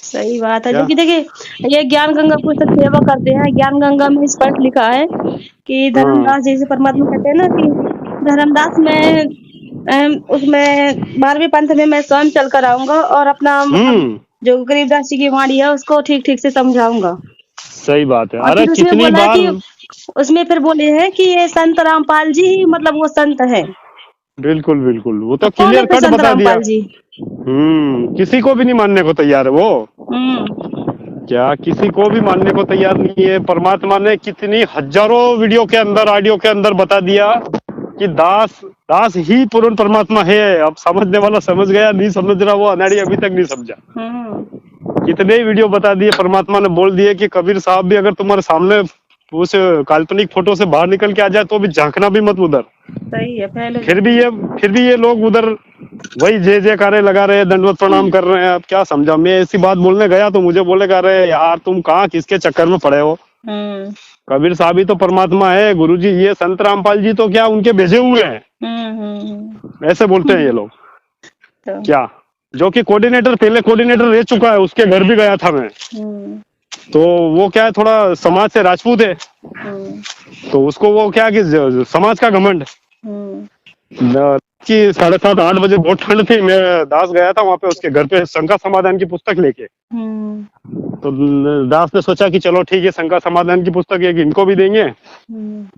B: सही बात है। क्योंकि देखिए, ये ज्ञान गंगा पुस्तक सेवा करते हैं। ज्ञान गंगा में स्पष्ट लिखा है कि धर्मदास जी से परमात्मा कहते हैं ना कि धर्मदास में उसमें 12वें पंथ में मैं स्वयं चल कर आऊंगा और अपना जो गरीबदास जी की वाणी है उसको ठीक ठीक से समझाऊंगा।
A: सही बात है। अरे कितनी बार
B: उसमें फिर बोले हैं कि ये संत रामपाल जी ही मतलब वो संत है।
A: बिल्कुल बिल्कुल, वो तो क्लियर कट बता दिया। किसी को भी नहीं मानने को तैयार है वो। क्या किसी को भी मानने को तैयार नहीं है। परमात्मा ने कितनी हजारों वीडियो के अंदर, ऑडियो के अंदर बता दिया कि दास ही पूर्ण परमात्मा है। अब समझने वाला समझ गया, नहीं समझ रहा वो अनाड़ी अभी तक नहीं समझा। कितने वीडियो बता दिए, परमात्मा ने बोल दिए कि कबीर साहब भी अगर तुम्हारे सामने उस काल्पनिक फोटो से बाहर निकल के आ जाए तो भी झांकना भी मत उधर।
B: सही है। पहले
A: फिर भी ये लोग उधर वही जय जयकारे लगा रहे हैं, दंडवत प्रणाम कर रहे हैं। अब क्या समझा? मैं ऐसी बात बोलने गया तो मुझे बोले जा रहे यार तुम कहाँ किसके चक्कर में पड़े हो? कबीर साहब ही तो परमात्मा है, गुरुजी ये संत रामपाल जी तो क्या उनके भेजे हुए हैं? ऐसे बोलते हैं ये लोग। क्या जो कि कोऑर्डिनेटर, पहले कोऑर्डिनेटर रह चुका है, उसके घर भी गया था मैं। तो वो क्या है, थोड़ा समाज से राजपूत है, तो उसको वो क्या कि समाज का घमंड कि 7:30-8 बजे बहुत ठंड थी, मैं दास गया था वहां पे उसके घर पे शंका समाधान की पुस्तक लेके। तो दास ने सोचा कि चलो ठीक है, शंका समाधान की पुस्तक एक इनको भी देंगे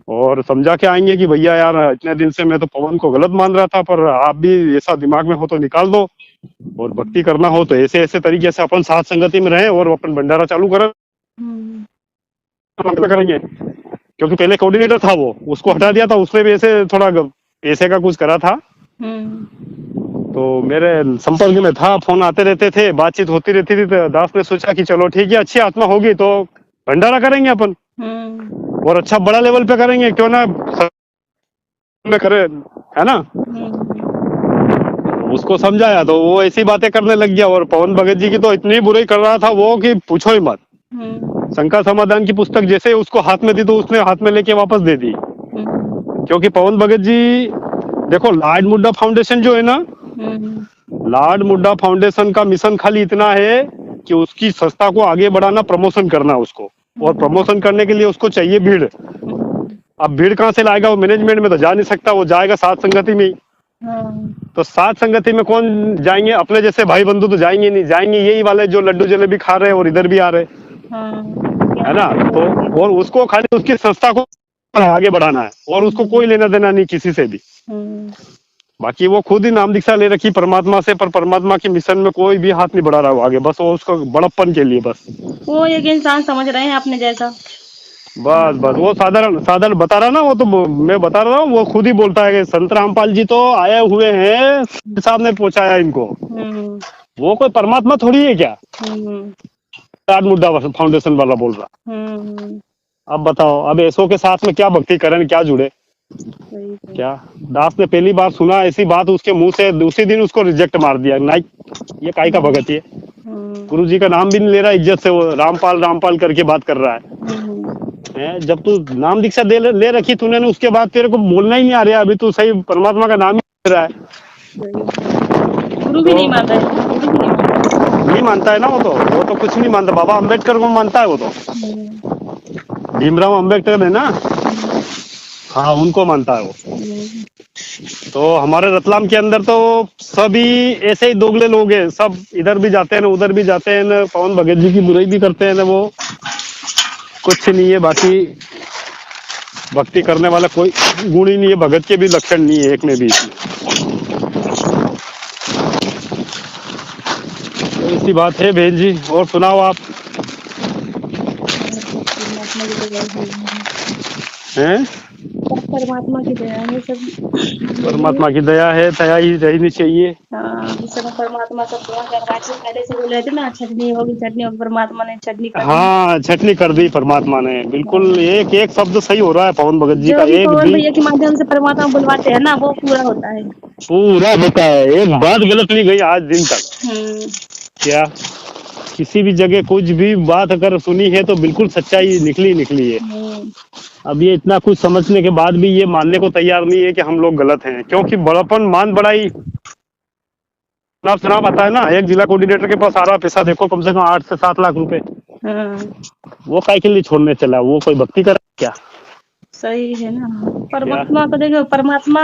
A: और समझा के आएंगे कि भैया यार इतने दिन से मैं तो पवन को गलत मान रहा था, पर आप भी ऐसा दिमाग में हो तो निकाल दो, और भक्ति करना हो तो ऐसे ऐसे तरीके से अपन साथ संगति में रहे और अपन भंडारा चालू करेंगे। क्योंकि पहले कोऑर्डिनेटर था वो, उसको हटा दिया था, उसने भी ऐसे थोड़ा पैसे का कुछ करा था। तो मेरे संपर्क में था, फोन आते रहते थे, बातचीत होती रहती थी। तो दास ने सोचा कि चलो ठीक है, अच्छी आत्मा होगी तो भंडारा करेंगे अपन, और अच्छा बड़ा लेवल पे करेंगे, क्यों ना में करे, है ना? उसको समझाया तो वो ऐसी बातें करने लग गया। और पवन भगत जी की तो इतनी बुराई कर रहा था वो कि पूछो ही मत। शंका समाधान की पुस्तक जैसे ही उसको हाथ में दी तो उसने हाथ में लेके वापस दे दी। क्योंकि पवन भगत जी देखो, लॉर्ड मुड्डा फाउंडेशन जो है ना, लॉर्ड मुड्डा फाउंडेशन का मिशन खाली इतना है कि उसकी संस्था को आगे बढ़ाना, प्रमोशन करना उसको, और प्रमोशन करने के लिए उसको चाहिए भीड़। अब भीड़ कहाँ से लाएगा? वो मैनेजमेंट में तो जा नहीं सकता, वो जाएगा साथ संगति में ही। तो साथ संगति में कौन जाएंगे? अपने जैसे भाई बंधु तो जाएंगे नहीं, जाएंगे यही वाले जो लड्डू जलेबी खा रहे हैं और इधर भी आ रहे, है ना। तो और उसको खाली उसकी संस्था को आगे बढ़ाना है, और उसको कोई लेना देना नहीं किसी से भी। बाकी वो खुद ही नाम दीक्षा ले रखी परमात्मा से, पर परमात्मा के मिशन में कोई भी हाथ नहीं बढ़ा रहा वो आगे, बस वो उसको बड़प्पन के लिए बस।
B: वो एक इंसान समझ रहे हैं अपने जैसा।
A: बस बस वो साधारण साधारण बता रहा ना, वो तो मैं बता रहा हूँ, वो खुद ही बोलता है कि संत रामपाल जी तो आए हुए हैं, साहब ने पहुंचाया इनको। वो कोई परमात्मा थोड़ी है क्या? राज मुद्दा फाउंडेशन वाला बोल रहा। अब बताओ, अब ऐसो के साथ में क्या भक्ति करें, क्या जुड़े? क्या दास ने पहली बार सुना ऐसी बात उसके मुंह से, दूसरी दिन उसको रिजेक्ट मार दिया। नहीं, ये काई का भगत है? गुरु जी का नाम भी नहीं ले रहा इज्जत से, वो रामपाल रामपाल करके बात कर रहा है। जब तू नाम दीक्षा ले रखी तूने, उसके बाद तेरे को बोलना ही नहीं आ रहा, अभी तू सही परमात्मा का नाम ही ले रहा है।
B: गुरु भी नहीं मानता है,
A: नहीं मानता है ना, वो तो कुछ नहीं मानता। बाबा अम्बेडकर को मानता है वो तो, भीमराव अम्बेडकर है ना, हाँ उनको मानता है वो। तो हमारे रतलाम के अंदर तो सभी ऐसे ही दोगले लोग हैं, सब इधर भी जाते हैं ना उधर भी जाते हैं ना, पवन भगत जी की बुराई भी करते हैं ना, वो कुछ नहीं है। बाकी भक्ति करने वाला कोई गुण ही नहीं है, भगत के भी लक्षण नहीं है एक में भी। तो ऐसी बात है बहन जी, और सुनाओ आप। हैं?
B: परमात्मा की दया है सब।
A: परमात्मा की दया है, दया ही रहनी चाहिए।
B: जिस समय परमात्मा सब दुआ कर रहा है, पहले से बोल रहे थे ना, चटनी होगी चटनी होगी, परमात्मा ने चटनी कर दी।
A: हाँ छटनी कर दी परमात्मा ने, बिल्कुल एक एक शब्द सही हो रहा है पवन भगत जी का। एक
B: पवन भैया के माध्यम से परमात्मा बुलवाते हैं ना, वो पूरा होता है,
A: पूरा होता है। एक बात गलत नहीं गई आज दिन तक। क्या किसी भी जगह कुछ भी बात अगर सुनी है तो बिल्कुल सच्चाई निकली है। अब ये इतना कुछ समझने के बाद भी ये मानने को तैयार नहीं है कि हम लोग गलत हैं, क्योंकि बड़ापन मान बढ़ाई चुनाव आता है ना, एक जिला कोऑर्डिनेटर के पास आ रहा पैसा देखो कम से कम 8 से 7 लाख रुपए, वो काय के लिए छोड़ने चला? वो कोई भक्ति कर क्या? सही
B: है ना। परमात्मा को देखो, परमात्मा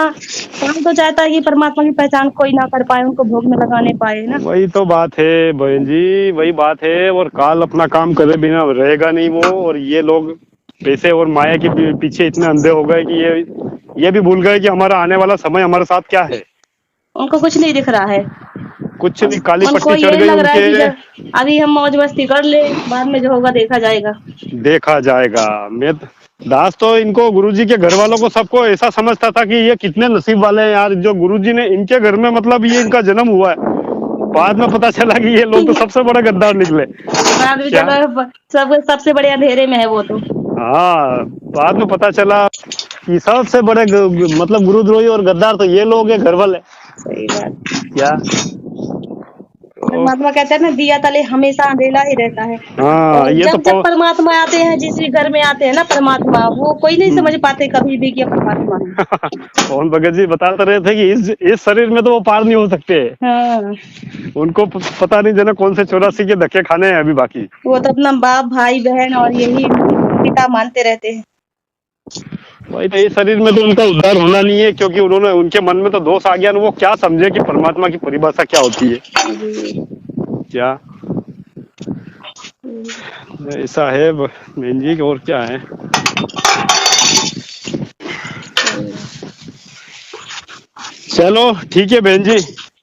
B: कौन तो चाहता है कि परमात्मा की पहचान कोई ना कर पाए, उनको भोग में लगाने पाए ना।
A: वही तो बात है बहन जी, वही बात है। और काल अपना काम करे बिना रहेगा नहीं वो, और ये लोग पैसे और माया के पीछे इतने अंधे हो गए कि ये भी भूल गए कि हमारा आने वाला समय हमारे साथ क्या है।
B: उनको कुछ नहीं दिख रहा है,
A: कुछ नहीं, काली पट्टी चढ़ गई उनके।
B: अभी हम मौज मस्ती कर ले, बाद में जो होगा देखा जाएगा।
A: मैं दास तो इनको गुरुजी के घर वालों को सबको ऐसा समझता था कि ये कितने नसीब वाले हैं यार, जो गुरुजी ने इनके घर में मतलब ये इनका जन्म हुआ है। बाद में पता चला कि ये लोग तो सबसे बड़े गद्दार निकले।
B: सबसे बड़े अंधेरे में है वो तो।
A: हाँ, बाद में पता चला कि सबसे बड़े मतलब गुरुद्रोही और गद्दार तो ये लोग हैं, घर वाले।
B: सही बात।
A: क्या
B: परमात्मा कहते हैं ना, दिया तले हमेशा अंधेरा ही रहता है।
A: हाँ, ये
B: जब जब परमात्मा आते हैं, जिस भी घर में आते हैं ना परमात्मा, वो कोई नहीं समझ पाते कभी भी कि परमात्मा है।
A: पवन भगत जी बताते रहे थे कि इस शरीर में तो वो पार नहीं हो सकते। हाँ। उनको पता नहीं जाना कौन से 84 के धक्के खाने हैं अभी बाकी।
B: वो तो अपना बाप भाई बहन और यही पिता मानते रहते हैं।
A: वही तो, इस शरीर में तो उनका उद्धार होना नहीं है, क्योंकि उन्होंने उनके मन में तो दोष आ गया, वो क्या समझे कि परमात्मा की परिभाषा क्या होती है। क्या ऐसा है बहन जी, और क्या है। चलो ठीक है बहन जी,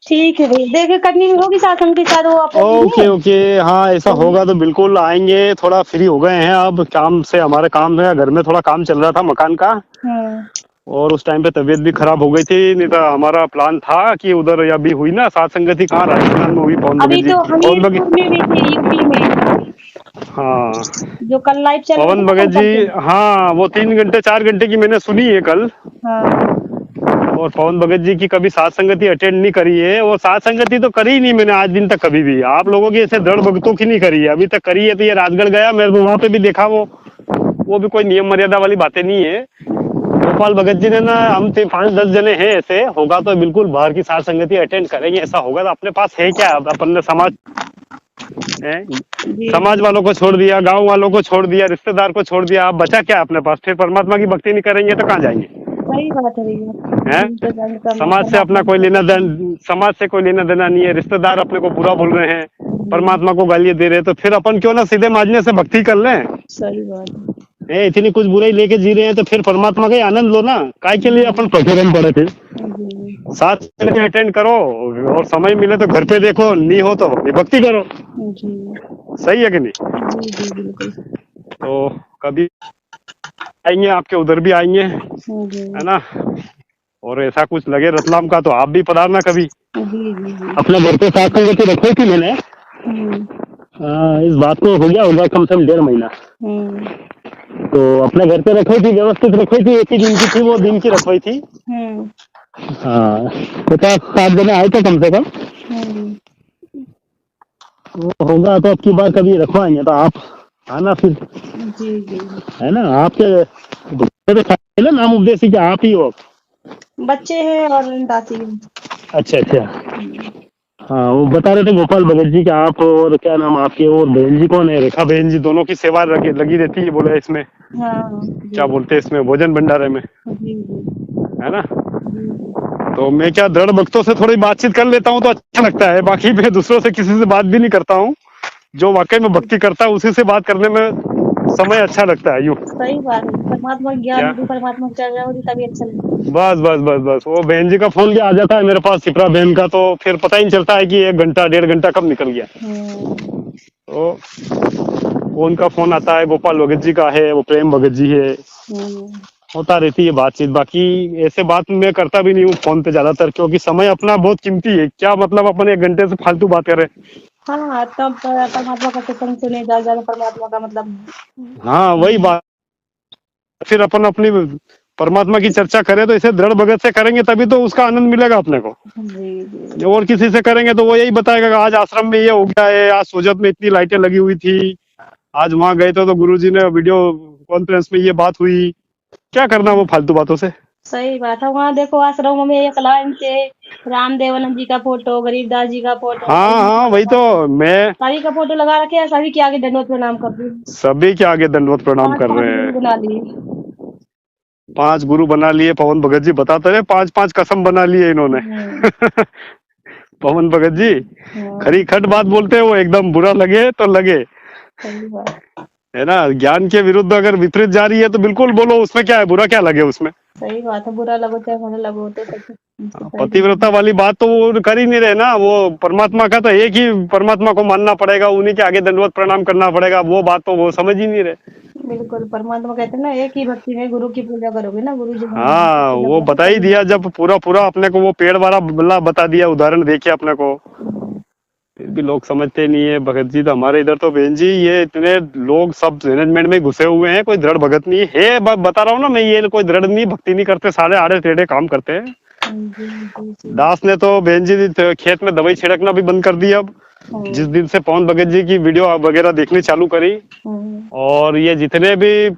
B: ठीक है भाई, देखे करनी होगी सासन के साथ।
A: ओके हाँ, ऐसा होगा तो बिल्कुल आएंगे। थोड़ा फ्री हो गए हैं अब काम से, हमारे काम है, घर में थोड़ा काम चल रहा था मकान का। और उस टाइम पे तबीयत भी खराब हो गई थी, नहीं तो हमारा प्लान था कि उधर अभी हुई ना सात संगति, कहाँ राजस्थान में हुई पवन भगत जी। हाँ,
B: जो कल लाइव चल
A: पवन भगत जी, हाँ वो 3 घंटे 4 घंटे की मैंने सुनी है कल। और पवन भगत जी की कभी सात संगति अटेंड नहीं करी है, और सात संगति तो करी ही नहीं मैंने आज दिन तक कभी भी। आप लोगों की ऐसे दृढ़ भक्तों की नहीं करी है अभी तक। करी है तो ये राजगढ़ गया, मैं वहां पे भी देखा, वो भी कोई नियम मर्यादा वाली बातें नहीं है। गोपाल भगत जी ने ना, हम 5-10 जने हैं ऐसे, होगा तो बिल्कुल बाहर की सात संगति अटेंड करेंगे। ऐसा होगा तो अपने पास है क्या, अपन ने समाज हैं?
B: जी
A: समाज वालों को छोड़ दिया, गांव वालों को छोड़ दिया, रिश्तेदार को छोड़ दिया, आप बचा क्या अपने पास? फिर परमात्मा की भक्ति नहीं करेंगे तो कहाँ जाएंगे?
B: सही बात है भैया।
A: हैं?
B: यही तो जान करना
A: समाज से अपना
B: परमात्मा
A: कोई
B: को
A: लेना
B: करना।
A: समाज से कोई लेना देना नहीं है, रिश्तेदार अपने को बुरा बोल रहे हैं,
B: जी,
A: परमात्मा को गालियां दे रहे हैं, तो फिर अपन क्यों ना सीधे माजने से भक्ति कर लें?
B: सही बात है।
A: इतनी कुछ बुराई लेके जी रहे हैं तो फिर परमात्मा का ही आनंद लो ना, काय के लिए अपन प्रकरण पड़े थे?
B: जी
A: साथ में अटेंड करो, और समय मिले तो घर पे देखो, नहीं हो तो भक्ति करो।
B: जी
A: सही है कि नहीं?
B: जी जी बिल्कुल।
A: तो कभी आएंगे, आपके उधर भी आएंगे,
B: जी
A: है ना? और ऐसा कुछ लगे रतलाम का तो आप भी पधारना कभी।
B: जी जी जी।
A: अपने घर पे साथ करके रखी थी मैंने।
B: हम्म
A: इस बात को हो गया होगा कम से कम 1.5 महीना।
B: हम्म
A: तो अपने घर पे रखी थी, व्यवस्थित रखी थी, एक ही दिन की थी, वो दिन की रखवाई थी।
B: हम्म
A: हाँ, 50-60 जने आए थे कम से कम।
B: हम्म
A: वो होगा तो अब की बार कभी रखवाएंगे तो आप आना फिर,
B: जी जी।
A: है ना? आपके बच्चे तो ना नाम उपदेशी के आप ही हो?
B: बच्चे हैं और दासी हैं।
A: अच्छा अच्छा। हाँ, वो बता रहे थे गोपाल भगत जी के आप, और क्या नाम आपके, और बहन जी कौन है, रेखा बहन जी, दोनों की सेवा लगी रहती है बोले इसमें,
B: हाँ
A: क्या
B: जी
A: बोलते हैं इसमें, भोजन भंडारे में,
B: जी जी
A: है ना?
B: जी जी।
A: तो मैं क्या दृढ़ भक्तों से थोड़ी बातचीत कर लेता हूँ तो अच्छा लगता है, बाकी मैं दूसरों से किसी से बात भी नहीं करता हूँ। जो वाकई में भक्ति करता है उसी से बात करने में समय अच्छा लगता है। यूँ
B: सही बात है। परमात्मा का ज्ञान
A: क्या,
B: होगी, परमात्मा की चर्चा होगी तभी अच्छा लगता है।
A: बस बस बस बस, वो बहन जी का फोन भी आ जाता है मेरे पास, शिप्रा बहन का, तो फिर पता ही नहीं चलता है कि 1 घंटा 1.5 घंटा कब निकल गया। तो वो उनका फोन आता है, गोपाल भगत जी का है, वो प्रेम भगत जी है, होता रहती है बातचीत। बाकी ऐसे बात मैं करता भी नहीं हूँ फोन पे ज्यादातर, क्योंकि समय अपना बहुत कीमती है। क्या मतलब अपन 1 घंटे से फालतू बात करें?
B: हाँ तब परमात्मा का सत्संग सुने, ज्यादा परमात्मा का मतलब।
A: हाँ वही बात, फिर अपन अपनी परमात्मा की चर्चा करें तो इसे दृढ़ भगत से करेंगे तभी तो उसका आनंद मिलेगा अपने को।
B: जी जी
A: और किसी से करेंगे तो वो यही बताएगा कि आज आश्रम में ये हो गया है, आज सोजत में इतनी लाइटें लगी हुई थी, आज वहां गए थे तो गुरुजी ने वीडियो कॉन्फ्रेंस में ये बात हुई। क्या करना वो फालतू बातों से?
B: सही बात है। वहाँ देखो आश्रमों में एक लाइन से रामदेवानंद जी का फोटो, गरीबदास जी का फोटो,
A: हाँ हाँ, वही तो मैं,
B: सभी का फोटो लगा रखे हैं, सभी के आगे दंडवत प्रणाम कर दी।
A: सभी के आगे दंडवत प्रणाम
B: 5
A: कर
B: 5
A: रहे
B: गुरु
A: हैं।
B: बना लिए।
A: 5 गुरु बना लिए, पवन भगत जी बताते रहे, 5-5 कसम बना लिए इन्होंने। पवन भगत जी खरी खट बात बोलते हैं, वो एकदम बुरा लगे तो लगे,
B: सही बात
A: है ना? ज्ञान के विरुद्ध अगर विपरीत जा रही है तो बिल्कुल बोलो, उसमें क्या है, बुरा क्या लगे उसमें?
B: सही बात है। बुरा लगो चाहे भला लगो तो
A: पतिव्रता वाली बात तो वो कर ही नहीं रहे ना। वो परमात्मा का तो एक ही परमात्मा को मानना पड़ेगा, उन्हीं के आगे दंडवत प्रणाम करना पड़ेगा, वो बात तो वो समझ ही नहीं रहे।
B: बिल्कुल। परमात्मा कहते हैं ना, एक ही भक्ति में गुरु की पूजा करोगे ना, गुरु जी
A: हाँ, वो बता ही दिया जब पूरा पूरा अपने को, वो पेड़ वाला बल्ला बता दिया, उदाहरण देखिए अपने को, फिर भी लोग समझते नहीं है। भगत जी तो हमारे इधर तो बहन जी ये इतने लोग सब मैनेजमेंट में घुसे हुए हैं, कोई दृढ़ भगत नहीं है। बता रहा हूँ ना मैं, ये कोई दृढ़ नहीं, भक्ति नहीं करते, सारे आड़े टेढ़े काम करते हैं। दास ने तो बहन जी खेत में दवाई छिड़कना भी बंद कर दी अब, जिस दिन से पवन भगत जी की वीडियो वगैरह देखनी चालू करी। और ये जितने भी,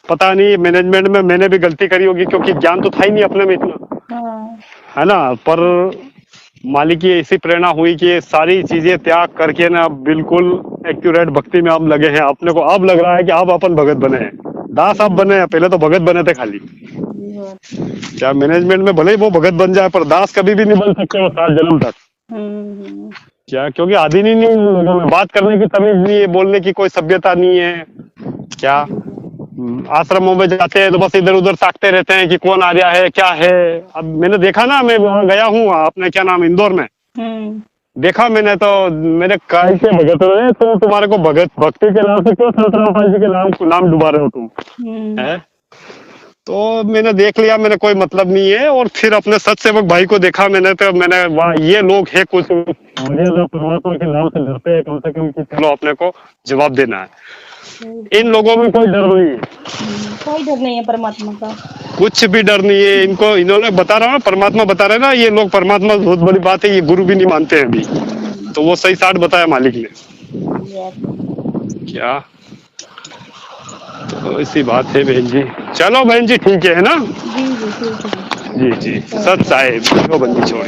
A: पता नहीं मैनेजमेंट में मैंने भी गलती करी होगी, क्योंकि ज्ञान तो था ही नहीं अपने में इतना, है ना? पर मालिक की ऐसी प्रेरणा हुई कि सारी चीजें त्याग करके ना बिल्कुल एक्यूरेट भक्ति में अब लगे हैं। अपने को अब लग रहा है कि अब अपन भगत बने हैं, दास अब बने हैं, पहले तो भगत बने थे खाली। क्या मैनेजमेंट में भले ही वो भगत बन जाए, पर दास कभी भी नहीं बन सकते वो 7 जन्म तक। क्या, क्योंकि आदि नहीं लोगों में बात करने की तमीज नहीं है, बोलने की कोई सभ्यता नहीं है। क्या आश्रमों में जाते हैं तो बस इधर उधर ताकते रहते हैं कि कौन आ रहा है, क्या है। अब मैंने देखा ना, मैं वहां गया हूँ अपने क्या नाम इंदौर में, देखा मैंने, तो मैंने कहा के भगत रहे तो तुम्हारे को भक्ति के नाम से क्यों संतराम जी के नाम डुबा रहे हो तुम, है? तो मैंने देख लिया, मैंने कोई मतलब नहीं है। और फिर अपने सच सेवक भाई को देखा मैंने, तो मैंने वाह, ये लोग है कुछ, मुझे तो परमात्मा के नाम से डरते हैं कम से कम, कि चलो अपने को जवाब देना है। इन लोगों में कोई डर नहीं है,
B: कोई डर नहीं है परमात्मा का, कुछ
A: भी डर नहीं है इनको। इन्होंने बता रहा हूँ, परमात्मा बता रहे ना, ये लोग परमात्मा बहुत बड़ी बात है, ये गुरु भी नहीं मानते हैं अभी, तो वो सही 60 बताया मालिक ने। क्या तो इसी बात है बहन जी। चलो बहन जी ठीक है ना? जी जी, सच साहेब बंदी छोड़।